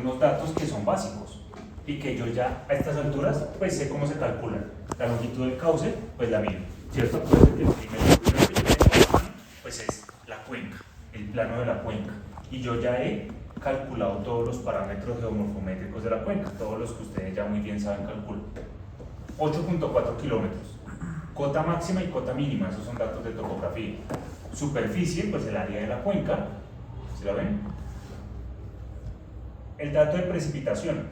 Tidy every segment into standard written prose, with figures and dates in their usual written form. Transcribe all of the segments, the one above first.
unos datos que son básicos y que yo ya a estas alturas pues sé cómo se calcula. La longitud del cauce, pues la mido, ¿cierto? Puede ser que lo primero que yo tengo pues es la cuenca, el plano de la cuenca. Y yo ya he calculado todos los parámetros geomorfométricos de la cuenca, todos los que ustedes ya muy bien saben calcular. 8.4 kilómetros. Cota máxima y cota mínima, esos son datos de topografía. Superficie, pues el área de la cuenca, ¿se la ven? El dato de precipitación,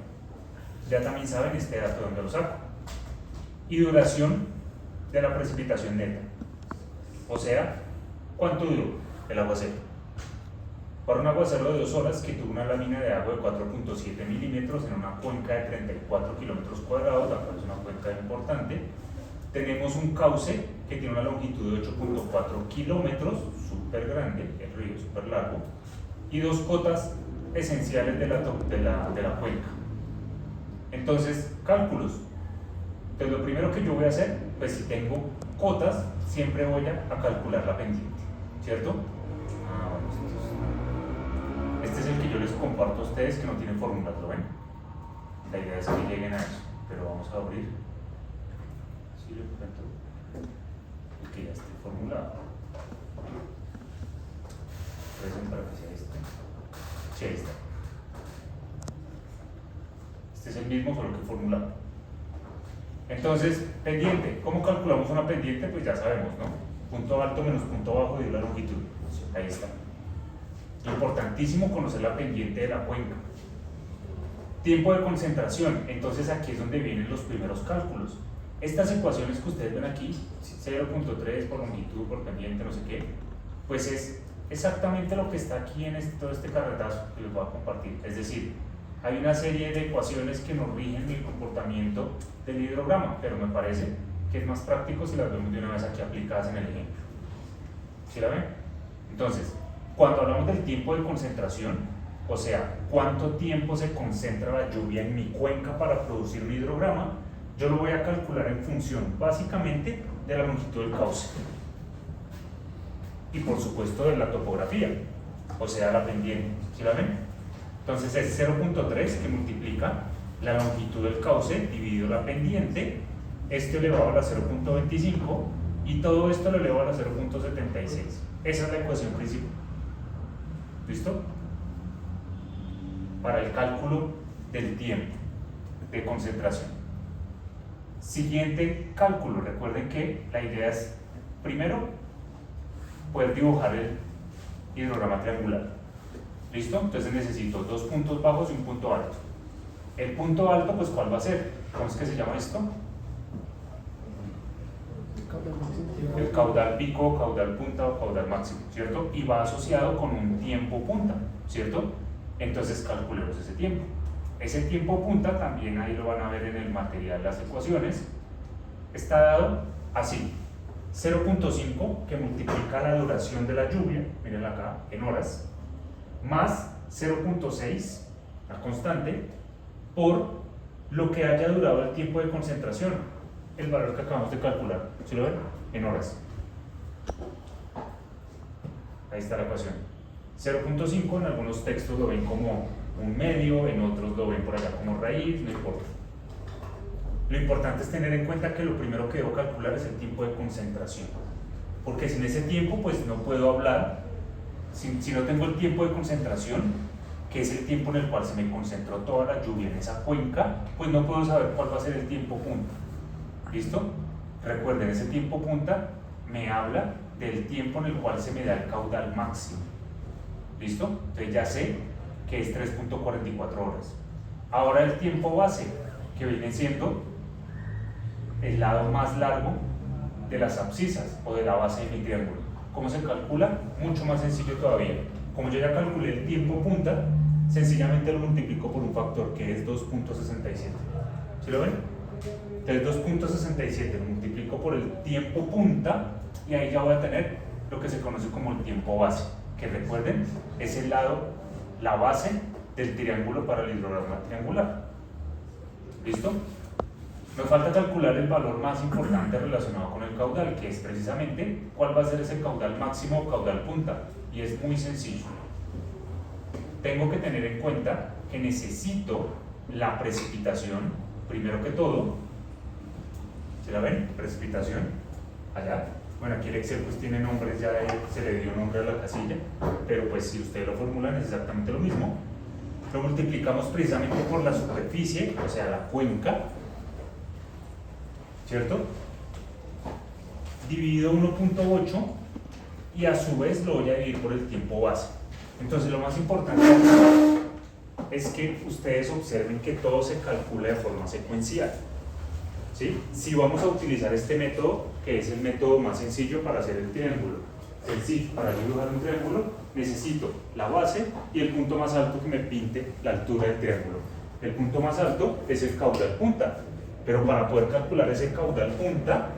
ya también saben este dato de dónde lo saco. Y duración de la precipitación neta, o sea, ¿cuánto duró el aguacero? Para un aguacero de 2 horas que tuvo una lámina de agua de 4.7 milímetros en una cuenca de 34 kilómetros cuadrados, la cual es una cuenca importante, tenemos un cauce que tiene una longitud de 8.4 kilómetros, súper grande, el río súper largo, y 2 cotas esenciales de la cuenca. Entonces, cálculos. Entonces, lo primero que yo voy a hacer, pues si tengo cotas, siempre voy a calcular la pendiente, ¿cierto? Este es el que yo les comparto a ustedes que no tienen fórmulas, ¿lo ven? La idea es que lleguen a eso, pero vamos a abrir. Sí, lo cuento. El que ya esté formulado. Presen para que sea este. Sí, ahí está. Este es el mismo, solo que formulado. Entonces, pendiente. ¿Cómo calculamos una pendiente? Pues ya sabemos, ¿no? Punto alto menos punto bajo de la longitud. Ahí está. Importantísimo conocer la pendiente de la cuenca. Tiempo de concentración. Entonces aquí es donde vienen los primeros cálculos. Estas ecuaciones que ustedes ven aquí, 0.3 por longitud, por pendiente, no sé qué, pues es exactamente lo que está aquí en todo este carretazo que les voy a compartir. Es decir, hay una serie de ecuaciones que nos rigen el comportamiento del hidrograma, pero me parece que es más práctico si las vemos de una vez aquí aplicadas en el ejemplo. ¿Sí la ven? Entonces, cuando hablamos del tiempo de concentración, o sea, cuánto tiempo se concentra la lluvia en mi cuenca para producir un hidrograma, yo lo voy a calcular en función básicamente de la longitud del cauce y por supuesto de la topografía, o sea, la pendiente. ¿Sí la ven? Entonces es 0.3 que multiplica la longitud del cauce dividido la pendiente, esto elevado a la 0.25 y todo esto lo elevo a la 0.76. Esa es la ecuación principal. ¿Listo? Para el cálculo del tiempo de concentración. Siguiente cálculo. Recuerden que la idea es, primero, poder dibujar el hidrograma triangular. ¿Listo? Entonces necesito 2 puntos bajos y un punto alto. El punto alto, pues, ¿cuál va a ser? ¿Cómo es que se llama esto? El caudal pico, caudal punta o caudal máximo, ¿cierto? Y va asociado con un tiempo punta, ¿cierto? Entonces calculemos ese tiempo. Ese tiempo punta, también ahí lo van a ver en el material, las ecuaciones, está dado así: 0.5 que multiplica la duración de la lluvia, miren acá, en horas, más 0.6, la constante, por lo que haya durado el tiempo de concentración, el valor que acabamos de calcular. ¿Sí lo ven? En horas. Ahí está la ecuación. 0.5 en algunos textos lo ven como un medio, en otros lo ven por allá como raíz, no importa. Lo importante es tener en cuenta que lo primero que debo calcular es el tiempo de concentración, porque sin ese tiempo pues no puedo hablar. Si no tengo el tiempo de concentración, que es el tiempo en el cual se me concentró toda la lluvia en esa cuenca, pues no puedo saber cuál va a ser el tiempo punta. ¿Listo? Recuerden, ese tiempo punta me habla del tiempo en el cual se me da el caudal máximo. ¿Listo? Entonces ya sé que es 3.44 horas. Ahora el tiempo base, que viene siendo el lado más largo de las abscisas o de la base de mi triángulo. ¿Cómo se calcula? Mucho más sencillo todavía. Como yo ya calculé el tiempo punta, sencillamente lo multiplico por un factor que es 2.67. ¿Sí lo ven? Entonces 2.67 lo multiplico por el tiempo punta y ahí ya voy a tener lo que se conoce como el tiempo base, que recuerden es el lado, la base del triángulo para el hidrograma triangular. ¿Listo? Me falta calcular el valor más importante relacionado con el caudal, que es precisamente cuál va a ser ese caudal máximo o caudal punta, y es muy sencillo. Tengo que tener en cuenta que que necesito la precipitación, primero que todo. ¿Se la ven? Precipitación, allá. Bueno, aquí el Excel pues tiene nombres, ya se le dio nombre a la casilla, pero pues si ustedes lo formulan es exactamente lo mismo. Lo multiplicamos precisamente por la superficie, o sea, la cuenca, ¿cierto? Dividido 1.8 y a su vez lo voy a dividir por el tiempo base. Entonces lo más importante es que ustedes observen que todo se calcula de forma secuencial, ¿sí? Si vamos a utilizar este método, que es el método más sencillo para hacer el triángulo, sencillo, para dibujar un triángulo, necesito la base y el punto más alto que me pinte la altura del triángulo. El punto más alto es el caudal punta, pero para poder calcular ese caudal punta,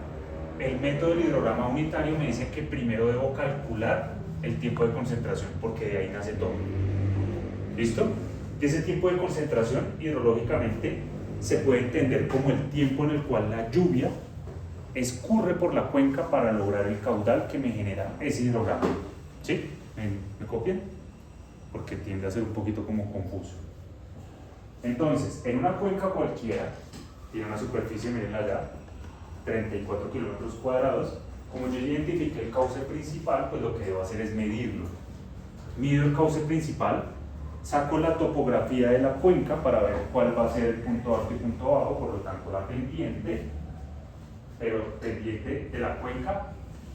el método del hidrograma unitario me dice que primero debo calcular el tiempo de concentración, porque de ahí nace todo. ¿Listo? Y ese tiempo de concentración hidrológicamente se puede entender como el tiempo en el cual la lluvia escurre por la cuenca para lograr el caudal que me genera ese hidrograma. ¿Sí? ¿Me copian? Porque tiende a ser un poquito como confuso. Entonces, en una cuenca cualquiera, tiene una superficie, miren allá, 34 kilómetros cuadrados. Como yo identifiqué el cauce principal, pues lo que debo hacer es medirlo. Mido el cauce principal, saco la topografía de la cuenca para ver cuál va a ser el punto alto y punto bajo, por lo tanto la pendiente, pero pendiente de la cuenca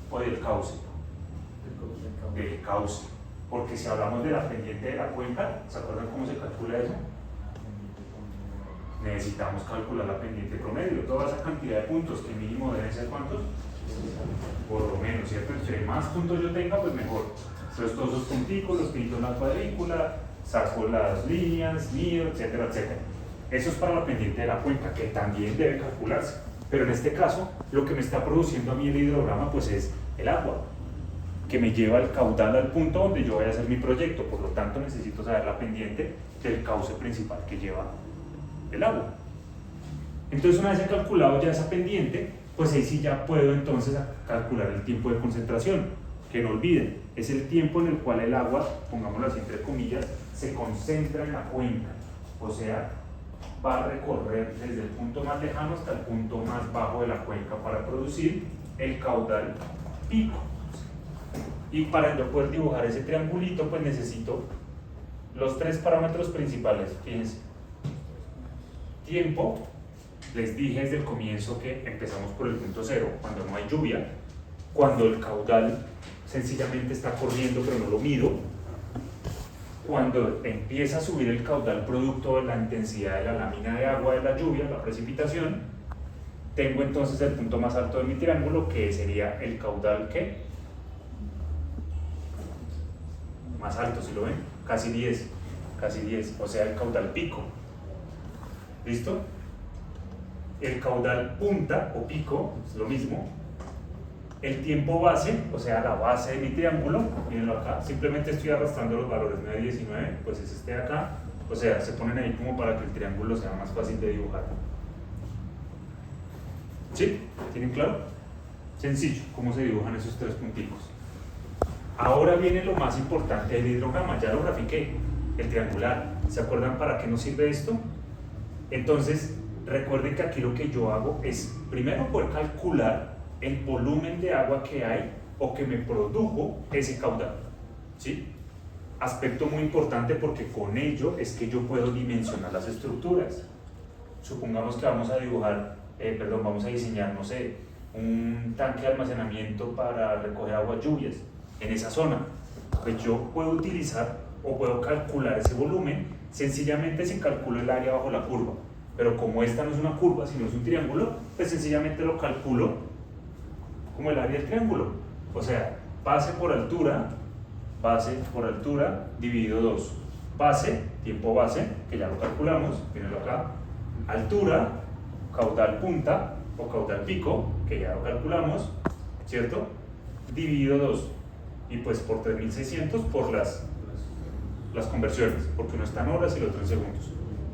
o del cauce. Del cauce. Porque si hablamos de la pendiente de la cuenca, ¿se acuerdan cómo se calcula eso? Necesitamos calcular la pendiente promedio. Toda esa cantidad de puntos, que mínimo deben ser ¿cuántos? Por lo menos, ¿cierto? Entre más puntos yo tenga, pues mejor. Entonces todos esos punticos los pinto en la cuadrícula, saco las líneas, mido, etcétera, etcétera. Eso es para la pendiente de la cuenca, que también debe calcularse. Pero en este caso, lo que me está produciendo a mí el hidrograma, pues es el agua, que me lleva el caudal al punto donde yo voy a hacer mi proyecto. Por lo tanto, necesito saber la pendiente del cauce principal que lleva el agua. Entonces, una vez he calculado ya esa pendiente, pues ahí sí ya puedo entonces calcular el tiempo de concentración, que no olviden, es el tiempo en el cual el agua, pongámoslo así entre comillas, se concentra en la cuenca, o sea, va a recorrer desde el punto más lejano hasta el punto más bajo de la cuenca para producir el caudal pico. Y para yo poder dibujar ese triangulito, pues necesito los tres parámetros principales. Fíjense, tiempo, les dije desde el comienzo que empezamos por el punto cero, cuando no hay lluvia, cuando el caudal sencillamente está corriendo pero no lo mido, cuando empieza a subir el caudal producto de la intensidad de la lámina de agua de la lluvia, la precipitación, tengo entonces el punto más alto de mi triángulo, que sería el caudal ¿qué? Más alto, si lo ven, casi 10, o sea el caudal pico. ¿Listo? El caudal punta o pico es lo mismo. El tiempo base, o sea la base de mi triángulo, mírenlo acá, simplemente estoy arrastrando los valores 9 y 19, pues es este de acá, o sea, se ponen ahí como para que el triángulo sea más fácil de dibujar. ¿Sí? ¿Tienen claro? Sencillo, cómo se dibujan esos tres punticos. Ahora viene lo más importante del hidrograma, ya lo grafiqué, el triangular. ¿Se acuerdan para qué nos sirve esto? Entonces, recuerden que aquí lo que yo hago es, primero, poder calcular el volumen de agua que hay o que me produjo ese caudal, ¿sí? Aspecto muy importante porque con ello es que yo puedo dimensionar las estructuras. Supongamos que vamos a dibujar, vamos a diseñar, no sé, un tanque de almacenamiento para recoger aguas lluvias en esa zona. Pues yo puedo utilizar o puedo calcular ese volumen sencillamente si calculo el área bajo la curva. Pero como esta no es una curva, sino es un triángulo, pues sencillamente lo calculo como el área del triángulo. O sea, base por altura, dividido 2. Base, tiempo base, que ya lo calculamos, mírenlo acá. Altura, caudal punta o caudal pico, que ya lo calculamos, ¿cierto? Dividido 2. Y pues por 3600 por las conversiones, porque uno está en horas y el otro en segundos.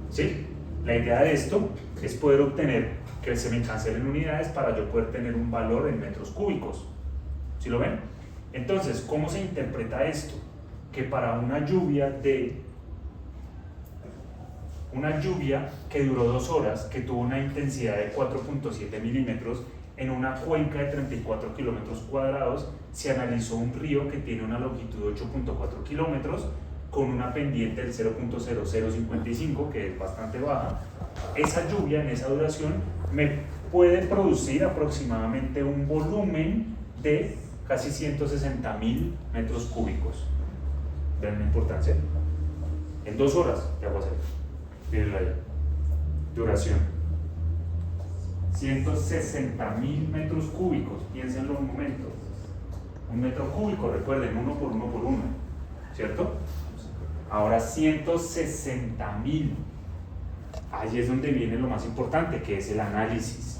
¿Sí? La idea de esto es poder obtener que se me cancelen unidades para yo poder tener un valor en metros cúbicos. ¿Sí lo ven? Entonces, ¿cómo se interpreta esto? Que para una lluvia de Una lluvia que duró 2 horas, que tuvo una intensidad de 4.7 milímetros en una cuenca de 34 kilómetros cuadrados. Se analizó un río que tiene una longitud de 8.4 kilómetros con una pendiente del 0.0055, que es bastante baja. Esa lluvia en esa duración me puede producir aproximadamente un volumen de casi 160.000 metros cúbicos. ¿Ven la importancia? En 2 horas de aguacero. Miren ahí. Duración. 160.000 metros cúbicos. Piénsenlo un momento. Un metro cúbico, recuerden, 1 por 1 por 1. ¿Cierto? Ahora 160.000. Ahí es donde viene lo más importante, que es el análisis.